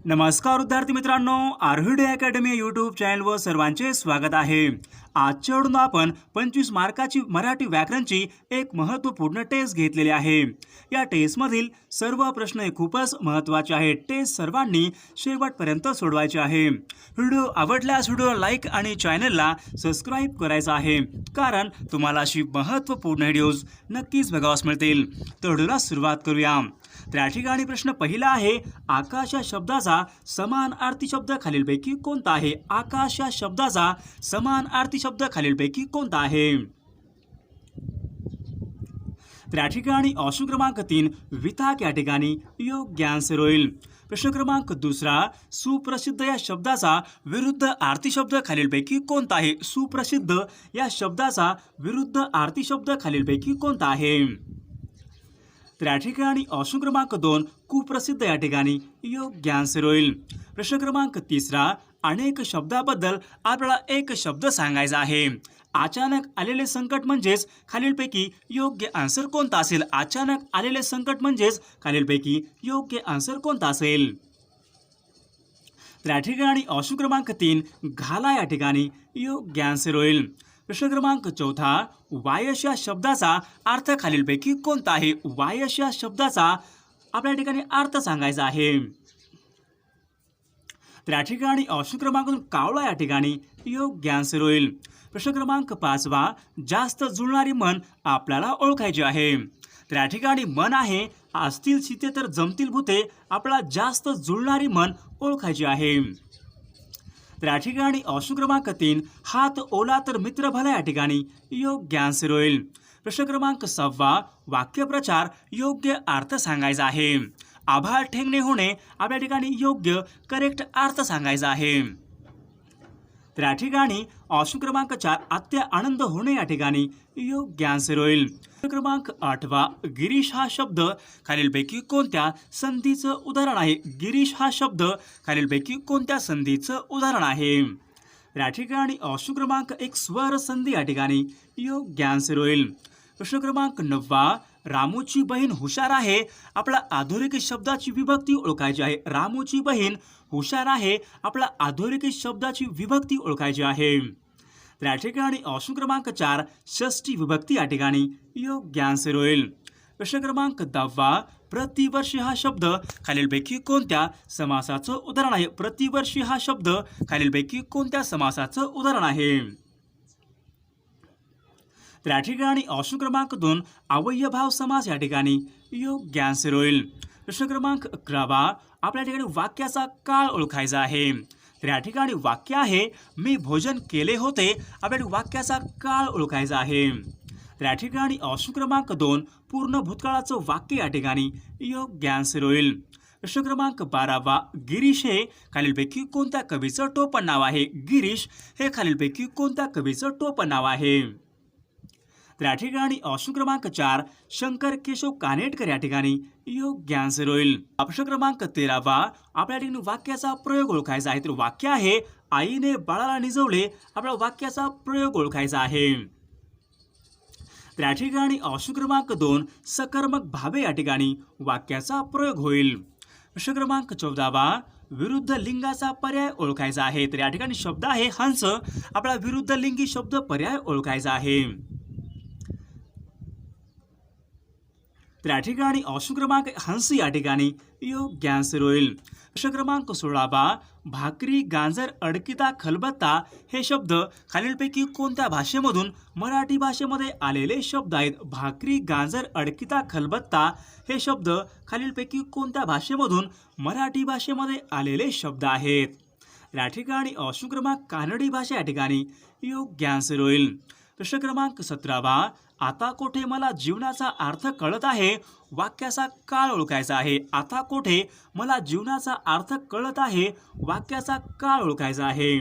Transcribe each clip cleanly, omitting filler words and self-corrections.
नमस्कार विद्यार्थी मित्रांनो, आर्हिडे अकॅडमी यूट्यूब चॅनलवर सर्वांचे स्वागत आहे। आजच्या व्हिडिओत आपण 25 मार्काची मराठी व्याकरणची एक महत्त्वपूर्ण टेस्ट घेतलेली आहे। या टेस्टमधील सर्व प्रश्न हे खूपच महत्त्वाचे आहेत। टेस्ट सर्वांनी शेवटपर्यंत सोडवायचे आहे। व्हिडिओ आवडल्यास व्हिडिओ लाईक आणि चॅनलला सबस्क्राइब करायचं आहे, कारण तुम्हाला अशी महत्त्वपूर्ण व्हिडिओज नक्कीच बघावयास मिळतील। तर व्हिडिओला सुरुवात करूया। तर या ठिकाणी प्रश्न पहिला आहे, आकाश या शब्दाचा समानार्थी शब्द खालीलपैकी कोणता आहे? आकाश या शब्दाचा समानार्थी शब्द खालीलपैकी कोणता आहे? तर या ठिकाणी ऑप्शन क्रमांक 3 विताक या ठिकाणी योग्य आन्सर होईल। प्रश्न क्रमांक दुसरा, सुप्रसिद्ध या शब्दाचा विरुद्धार्थी शब्द खालीलपैकी कोणता आहे? सुप्रसिद्ध या शब्दाचा विरुद्धार्थी शब्द खालीलपैकी कोणता आहे? तर या ठिकाणी ऑप्शन क्रमांक 2 कुप्रसिद्ध या ठिकाणी योग्य आन्सर होईल। प्रश्न क्रमांक तिसरा, अनेक शब्दाबद्दल आपल्याला एक शब्द सांगायचा आहे। अचानक आलेले संकट म्हणजेच खालीलपैकी योग्य आन्सर कोणता असेल? अचानक आलेले संकट म्हणजेच खालीलपैकी योग्य आन्सर कोणता असेल? तर या ठिकाणी ऑप्शन क्रमांक 3 घाला या ठिकाणी योग्य आन्सर होईल। प्रश्न क्रमांक चौथा, वायश या शब्दाचा अर्थ खालीलपैकी कोणता आहे? वायश या शब्दाचा आपल्या ठिकाणी अर्थ सांगायचा आहे। तर या ठिकाणी ऑप्शन क्रमांक 2 कावळा या ठिकाणी योग्य आन्सर होईल। प्रश्न क्रमांक 5वा, जास्त जुळणारी मन आपल्याला ओळखायची आहे। तर या ठिकाणी मन आहे, असतील सीते तर जमतील भूते, आपल्याला जास्त जुळणारी मन ओळखायची आहे। तर या ठिकाणी ऑप्शन क्रमांक 3 हात ओला तर मित्र भला या ठिकाणी योग्य आन्सर होईल। प्रश्न क्रमांक 6वा, वाक्यप्रचार योग्य अर्थ सांगायचा आहे। आभाळ ठेंगणे होणे आपल्या ठिकाणी योग्य करेक्ट अर्थ सांगायचा आहे। तर या ठिकाणी ऑप्शन क्रमांक 4 अत्य आनंद होणे या ठिकाणी योग्य आन्सर होईल। क्रमांक 8वा, गिरीश हा शब्द खालीलपैकी कोणत्या संधीचं उदाहरण आहे? गिरीश हा शब्द खालीलपैकी कोणत्या संधीचं उदाहरण आहे? या ठिकाणी ऑप्शन क्रमांक 1 स्वर संधी या ठिकाणी योग्य आन्सर होईल। प्रश्न क्रमांक 9वा, रामूची बहीण हुशार आहे आपला अधोरेखित शब्दाची विभक्ती ओळखायची आहे। रामूची बहीण हुशार आहे आपला अधोरेखित शब्दाची विभक्ती ओळखायची आहे। तर या ठिकाणी ऑप्शन क्रमांक 4 षष्ठी विभक्ती या ठिकाणी योग्य आन्सर होईल। प्रश्न क्रमांक 10वा, प्रतिवर्षी हा शब्द खालीलपैकी कोणत्या समासाचं उदाहरण आहे? प्रतिवर्षी हा शब्द खालीलपैकी कोणत्या समासाचं उदाहरण आहे? तर या ठिकाणी ऑप्शन क्रमांक 2 अवयभाव समास या ठिकाणी योग्य आन्सर होईल। प्रश्न क्रमांक 11वा, आपल्या ठिकाणी वाक्याचा काळ ओळखायचा आहे। तर या ठिकाणी वाक्य आहे, मी भोजन केले होते, आपल्या वाक्याचा काळ ओळखायचा आहे। तर या ठिकाणी ऑप्शन क्रमांक 2 पूर्ण भूतकाळाचं वाक्य या ठिकाणी योग्य आन्सर होईल। प्रश्न क्रमांक 12वा, गिरीश हे खालीलपैकी कोणत्या कवीचं टोपण नाव आहे? गिरीश हे खालीलपैकी कोणत्या कवीचं टोपण नाव आहे? तर या ठिकाणी ऑप्शन क्रमांक 4 शंकर केशव कानेटकर या ठिकाणी योग्य आन्सर होईल। प्रश्न क्रमांक 13वा, आपल्या ठिकाणी वाक्याचा प्रयोग ओळखायचा आहे। तर वाक्य आहे, आईने बाळाला निजवले, आपल्या वाक्याचा प्रयोग ओळखायचा आहे। तर या ठिकाणी ऑप्शन क्रमांक 2 सकर्मक भावे या ठिकाणी वाक्याचा प्रयोग होईल। प्रश्न क्रमांक 14वा, विरुद्ध लिंगाचा पर्याय ओळखायचा आहे। तर या ठिकाणी शब्द आहे हंस, आपला विरुद्ध लिंगी शब्द पर्याय ओळखायचा आहे। तर या ठिकाणी ऑप्शन क्रमांक हंस या ठिकाणी योग्य आन्सर होईल। प्रश्न क्रमांक 16वा, भाकरी गांजर अडकिता खलबत्ता हे शब्द खालीलपैकी कोणत्या भाषेमधून मराठी भाषेमध्ये आलेले शब्द आहेत? भाकरी गांजर अडकिता खलबत्ता हे शब्द खालीलपैकी कोणत्या भाषेमधून मराठी भाषेमध्ये आलेले शब्द आहेत? या ठिकाणी ऑप्शन क्रमांक कानडी भाषा या ठिकाणी योग्य आन्सर होईल। प्रश्न क्रमांक 17वा, आता कोठे मला जीवनाचा अर्थ कळत आहे, वाक्याचा काळ ओळखायचा आहे। आता कोठे मला जीवनाचा अर्थ कळत आहे, वाक्याचा काळ ओळखायचा आहे।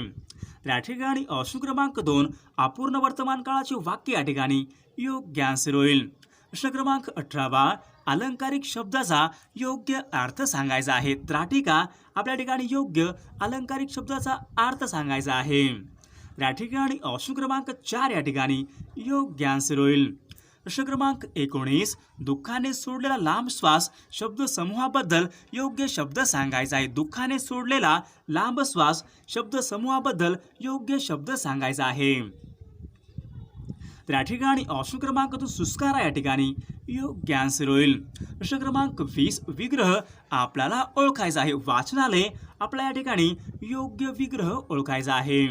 या ठिकाणी ऑप्शन क्रमांक 2 अपूर्ण वर्तमान काळाचे वाक्य या ठिकाणी योग्य आन्सर होईल। प्रश्न क्रमांक 18वा, अलंकारिक शब्दाचा योग्य अर्थ सांगायचा आहे। त्राटिका आपल्या ठिकाणी योग्य अलंकारिक शब्दाचा अर्थ सांगायचा आहे। या ठिकाणी ऑप्शन क्रमांक 4 या ठिकाणी योग्य आन्सर होईल। प्रश्न क्रमांक 19 दुःखाने सोडलेला लांब श्वास शब्द समूहाबद्दल योग्य शब्द सांगायचा आहे. दुःखाने सोडलेला लांब श्वास शब्द समूहाबद्दल योग्य शब्द सांगायचा आहे. तर या ठिकाणी ऑप्शन क्रमांक 2 सुस्कारा या ठिकाणी योग्य आन्सर होईल. प्रश्न क्रमांक 20 विग्रह आपल्याला ओळखायचा आहे. वाचनालय आपल्या या ठिकाणी योग्य विग्रह ओळखायचा आहे.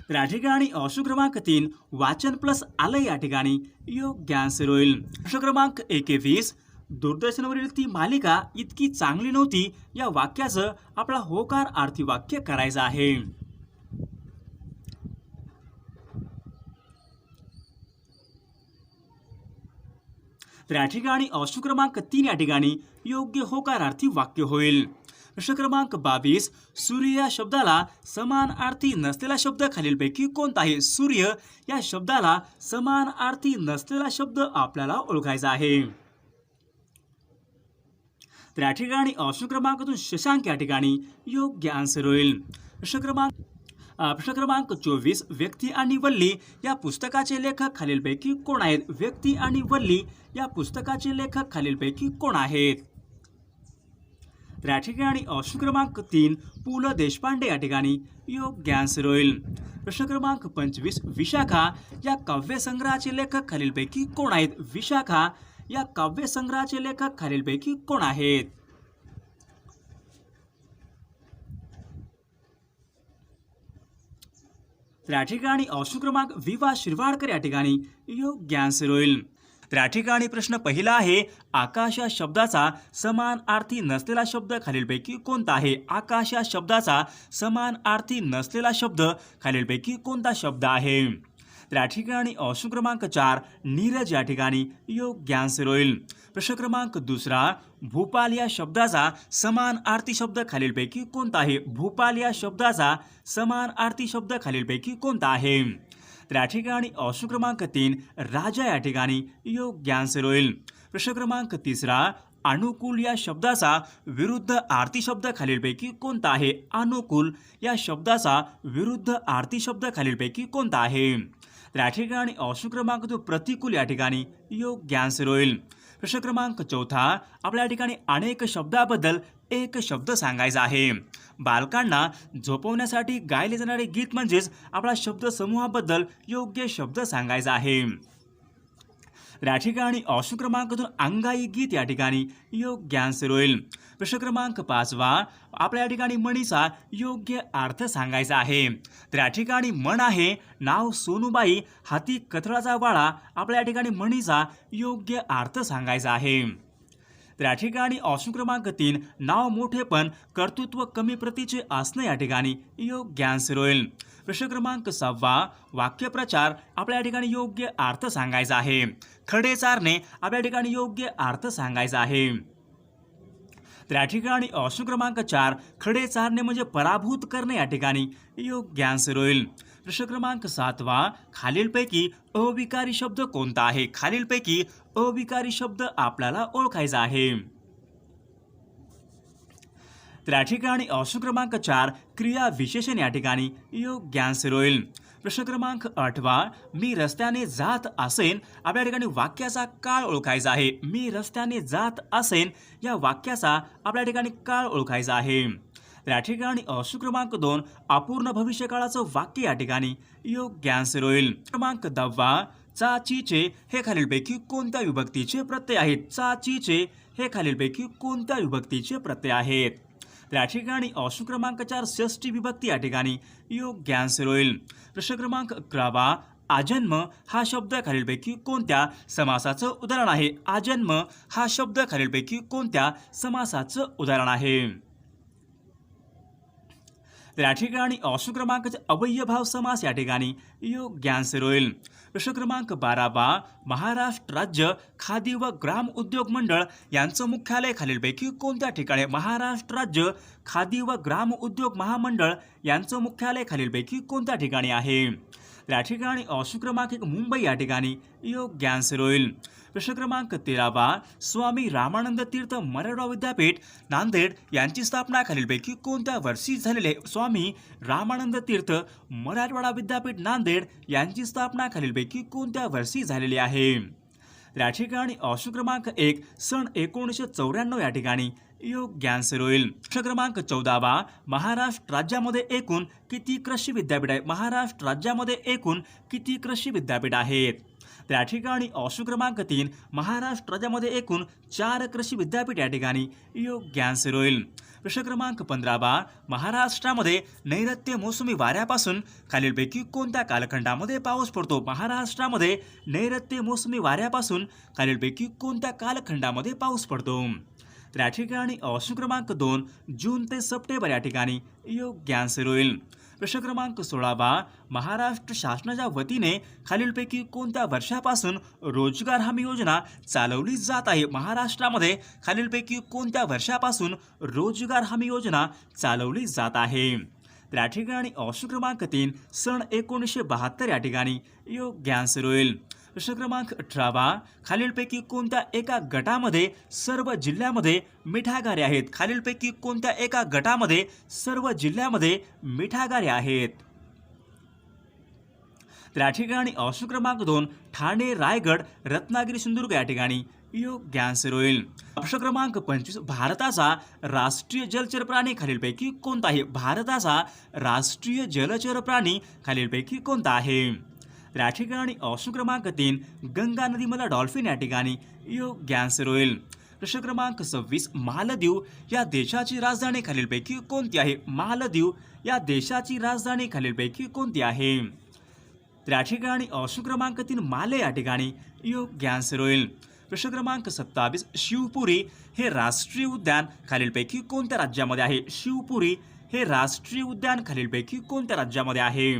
तर या ठिकाणी ऑप्शन क्रमांक 3 वाचन प्लस आलय या ठिकाणी योग्य आन्सर होईल. प्रश्न क्रमांक 21 दूरदर्शनवरील ती मालिका इतकी चांगली नव्हती या वाक्याचं आपला होकार अर्थी वाक्य करायचं आहे. तर या ठिकाणी ऑप्शन क्रमांक 3 या ठिकाणी योग्य होकारार्थी वाक्य होईल. प्रश्न क्रमांक 22 सूर्य या शब्दाला समानार्थी नसलेला शब्द खालीलपैकी कोणता आहे. सूर्य या शब्दाला समानार्थी नसलेला शब्द आपल्याला ओळखायचा आहे. तर या ठिकाणी ऑप्शन क्रमांक 2 शशांक या ठिकाणी योग्य आन्सर होईल. प्रश्न क्रमांक 24 व्यक्ती आणि वल्ली या पुस्तकाचे लेखक खालीलपैकी कोण आहेत. व्यक्ती आणि वल्ली या पुस्तकाचे लेखक खालीलपैकी कोण आहेत. तर या ठिकाणी ऑप्शन क्रमांक 3 पु ल देशपांडे या ठिकाणी योग्य आन्सर होईल. प्रश्न क्रमांक 25 विशाखा या काव्यसंग्रहाचे लेखक खालीलपैकी कोण आहेत. विशाखा या काव्यसंग्रहाचे लेखक खालीलपैकी कोण आहेत. तर या ठिकाणी ऑप्शन क्रमांक विवा शिरवाडकर या ठिकाणी योग्य आन्सर होईल. तर या ठिकाणी प्रश्न पहिला आहे आकाश या शब्दाचा समानार्थी नसलेला शब्द खालीलपैकी कोणता आहे. आकाश या शब्दाचा समानार्थी नसलेला शब्द खालीलपैकी कोणता शब्द आहे. तर या ठिकाणी ऑप्शन क्रमांक 4 नीरज या ठिकाणी योग्य आन्सर होईल. प्रश्न क्रमांक 2 भूपाल या शब्दाचा समानार्थी शब्द खालीलपैकी कोणता आहे. भूपाल या शब्दाचा समानार्थी शब्द खालीलपैकी कोणता आहे. तर या ठिकाणी ऑप्शन क्रमांक 3 राजा या ठिकाणी योग्य आन्सर होईल. प्रश्न क्रमांक 3 अनुकूल या शब्दाचा विरुद्ध आरती शब्द खालीलपैकी कोणता आहे. अनुकूल या शब्दाचा विरुद्ध आरती शब्द खालीलपैकी कोणता आहे. तर या ठिकाणी ऑप्शन क्रमांक 2 प्रतिकूल या ठिकाणी योग्य आन्सर होईल. प्रश्न क्रमांक 4 आपल्या ठिकाणी अनेक शब्दाबद्दल एक शब्द सांगायचा आहे. बालकांना झोपवण्यासाठी गायले जाणारे गीत म्हणजेच आपला शब्द समूहाबद्दल योग्य शब्द सांगायचा आहे. तर या ठिकाणी ऑप्शन क्रमांक 2 अंगाई गीत या ठिकाणी योग्य आन्सर होईल. प्रश्न क्रमांक 5 आपल्या ठिकाणी म्हणीचा योग्य अर्थ सांगायचा आहे. तर या ठिकाणी म्हण आहे नाव सोनूबाई हाती कथळाचा वाळा आपल्या ठिकाणी म्हणीचा योग्य अर्थ सांगायचा आहे. तर या ठिकाणी ऑप्शन क्रमांक 3 नाव मोठे पण कर्तृत्व कमी प्रतीचे असणे या ठिकाणी योग्य आन्सर होईल. प्रश्न क्रमांक 6 वाक्यप्रचार आपल्या ठिकाणी योग्य अर्थ सांगायचा आहे. खडे चारणे आपल्या ठिकाणी योग्य अर्थ सांगायचा आहे. तर या ठिकाणी ऑप्शन क्रमांक 4 खडे चारणे म्हणजे पराभूत करणे या ठिकाणी योग्य आन्सर होईल. प्रश्न क्रमांक 7 खालीलपैकी अविकारी शब्द कोणता आहे. खालीलपैकी अविकारी शब्द आपल्याला ओळखायचा आहे. तर या ठिकाणी ऑप्शन क्रमांक 4 क्रिया विशेषण या ठिकाणी योग्य आन्सर होईल. प्रश्न क्रमांक 8 मी रस्त्याने जात असेन आपल्या ठिकाणी वाक्याचा काळ ओळखायचा आहे. मी रस्त्याने जात असेन या वाक्याचा आपल्या ठिकाणी काळ ओळखायचा आहे. तर या ठिकाणी ऑप्शन क्रमांक 2 अपूर्ण भविष्यकाळाचं वाक्य या ठिकाणी योग्य आन्सर होईल. क्रमांक 10 चा चीचे हे खालीलपैकी कोणत्या विभक्तीचे प्रत्यय आहेत. चा चीचे हे खालीलपैकी कोणत्या विभक्तीचे प्रत्यय आहेत. तर या ठिकाणी ऑप्शन क्रमांक 4 षष्ठी विभक्ती या ठिकाणी योग्य आन्सर होईल. प्रश्न क्रमांक 11 आजन्म हा शब्द खालीलपैकी कोणत्या समासाचं उदाहरण आहे. आजन्म हा शब्द खालीलपैकी कोणत्या समासाचं उदाहरण आहे. तर या ठिकाणी ऑप्शन क्रमांक अव्ययभाव समास या ठिकाणी योग्य आन्सर होईल. प्रश्न क्रमांक 12 महाराष्ट्र राज्य खादी व ग्राम उद्योग मंडळ यांचं मुख्यालय खालीलपैकी कोणत्या ठिकाणी. महाराष्ट्र राज्य खादी व ग्राम उद्योग महामंडळ यांचं मुख्यालय खालीलपैकी कोणत्या ठिकाणी आहे. तर या ठिकाणी ऑप्शन क्रमांक 1 मुंबई या ठिकाणी योग्य आन्सर होईल. प्रश्न क्रमांक 13 स्वामी रामानंद तीर्थ मराठवाडा विद्यापीठ नांदेड यांची स्थापना खालीलपैकी कोणत्या वर्षी झालेली आहे? स्वामी रामानंद तीर्थ मराठवाडा विद्यापीठ नांदेड यांची स्थापना खालीलपैकी कोणत्या वर्षी झालेली आहे? तर या ठिकाणी ऑप्शन क्रमांक 1 सन 1994 या ठिकाणी योग्य आन्सर होईल. प्रश्न क्रमांक 14 महाराष्ट्र राज्यामध्ये एकूण किती कृषी विद्यापीठ आहेत? महाराष्ट्र राज्यामध्ये एकूण किती कृषी विद्यापीठ आहेत? तर या ठिकाणी ऑप्शन क्रमांक 3 महाराष्ट्र राज्यामध्ये एकूण 4 कृषी विद्यापीठ या ठिकाणी योग्य आन्सर होईल. प्रश्न क्रमांक 15 महाराष्ट्रामध्ये नैऋत्य मोसमी वाऱ्यापासून खालीलपैकी कोणत्या कालखंडामध्ये पाऊस पडतो? महाराष्ट्रामध्ये नैऋत्य मोसमी वाऱ्यापासून खालीलपैकी कोणत्या कालखंडामध्ये पाऊस पडतो? तर या ठिकाणी ऑप्शन क्रमांक 2 जून ते सप्टेंबर या ठिकाणी योग्य आन्सर होईल. प्रश्न क्रमांक 16 महाराष्ट्र शासनाच्या वतीने खालीलपैकी कोणत्या वर्षापासून रोजगार हमी योजना चालवली जात आहे? महाराष्ट्रामध्ये खालीलपैकी कोणत्या वर्षापासून रोजगार हमी योजना चालवली जात आहे? तर या ठिकाणी ऑप्शन क्रमांक 3 सन 1972 या ठिकाणी योग्य आन्सर होईल. प्रश्न क्रमांक 18 खालीलपैकी कोणत्या एका गटामध्ये सर्व जिल्ह्यामध्ये मिठागारे आहेत? खालीलपैकी कोणत्या एका गटामध्ये सर्व जिल्ह्यामध्ये मिठागारे आहेत? तर या ठिकाणी ऑप्शन क्रमांक 2 ठाणे रायगड रत्नागिरी सिंधुदुर्ग या ठिकाणी योग्य आन्सर होईल. प्रश्न क्रमांक 25 भारताचा राष्ट्रीय जलचर प्राणी खालीलपैकी कोणता आहे? भारताचा राष्ट्रीय जलचर प्राणी खालीलपैकी कोणता आहे? तर या ठिकाणी ऑप्शन क्रमांक 3 गंगा नदीमधला डॉल्फिन या ठिकाणी योग्य आन्सर होईल. प्रश्न क्रमांक 26 मालदीव या देशाची राजधानी खालीलपैकी कोणती आहे? मालदीव या देशाची राजधानी खालीलपैकी कोणती आहे? तर या ठिकाणी ऑप्शन क्रमांक 3 माले या ठिकाणी योग्य आन्सर होईल. प्रश्न क्रमांक 27 शिवपुरी हे राष्ट्रीय उद्यान खालीलपैकी कोणत्या राज्यामध्ये आहे? शिवपुरी हे राष्ट्रीय उद्यान खालीलपैकी कोणत्या राज्यामध्ये आहे?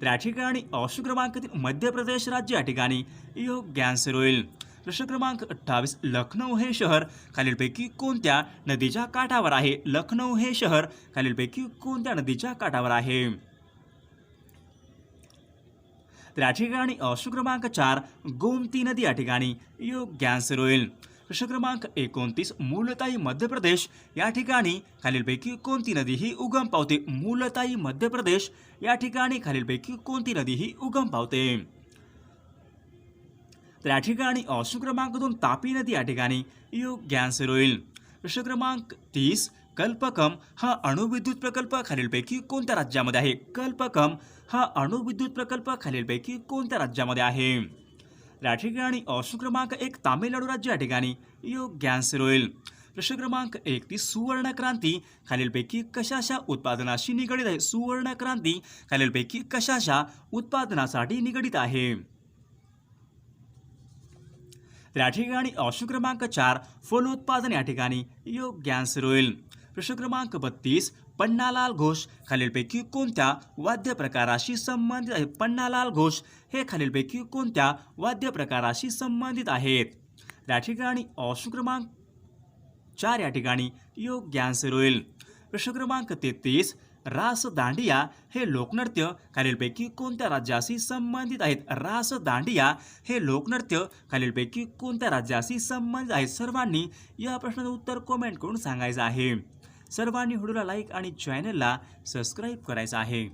तर या ठिकाणी ऑप्शन क्रमांक 3 मध्य प्रदेश राज्य या ठिकाणी योग्य आन्सर होईल. प्रश्न क्रमांक 28 लखनौ हे शहर खालीलपैकी कोणत्या नदीच्या काठावर आहे? लखनौ हे शहर खालीलपैकी कोणत्या नदीच्या काठावर आहे? तर या ठिकाणी ऑप्शन क्रमांक 4 गोमती नदी या ठिकाणी योग्य आन्सर होईल. प्रश्न क्रमांक 29 मूलताई मध्य प्रदेश या ठिकाणी खालीलपैकी कोणती नदी ही उगम पावते? मूलताई मध्य प्रदेश या ठिकाणी खालीलपैकी कोणती नदी ही उगम पावते? तर या ठिकाणी ऑप्शन क्रमांक 2 तापी नदी या ठिकाणी योग्य आन्सर होईल. प्रश्न क्रमांक 30 कल्पकम हा अणुविद्युत प्रकल्प खालीलपैकी कोणत्या राज्यामध्ये आहे? कल्पकम हा अणुविद्युत प्रकल्प खालीलपैकी कोणत्या राज्यामध्ये आहे? या ठिकाणी ऑप्शन क्रमांक 1 तामिळनाडू राज्य या ठिकाणी योग्य आन्सर होईल. प्रश्न क्रमांक 31 सुवर्ण क्रांती खालीलपैकी कशाच्या उत्पादनाशी निगडित आहे? सुवर्ण क्रांती खालीलपैकी कशाच्या उत्पादनासाठी निगडित आहे? तर या ठिकाणी ऑप्शन क्रमांक 4 फलोत्पादन या ठिकाणी योग्य आन्सर होईल. प्रश्न क्रमांक 32 पन्नालाल घोष खालीलपैकी कोणत्या वाद्य प्रकाराशी संबंधित आहे? पन्नालाल घोष हे खालीलपैकी कोणत्या वाद्य प्रकाराशी संबंधित आहेत? या ठिकाणी ऑप्शन क्रमांक 4 या ठिकाणी योग्य आन्सर होईल. प्रश्न क्रमांक 33 रास दांडिया हे लोकनृत्य खालीलपैकी कोणत्या राज्याशी संबंधित आहेत? रास दांडिया हे लोकनृत्य खालीलपैकी कोणत्या राज्याशी संबंधित आहेत? सर्वांनी या प्रश्नाचं उत्तर कमेंट करून सांगायचं आहे. सर्वांनी व्हिडिओला लाईक आणि चॅनलला सबस्क्राईब करायचं आहे.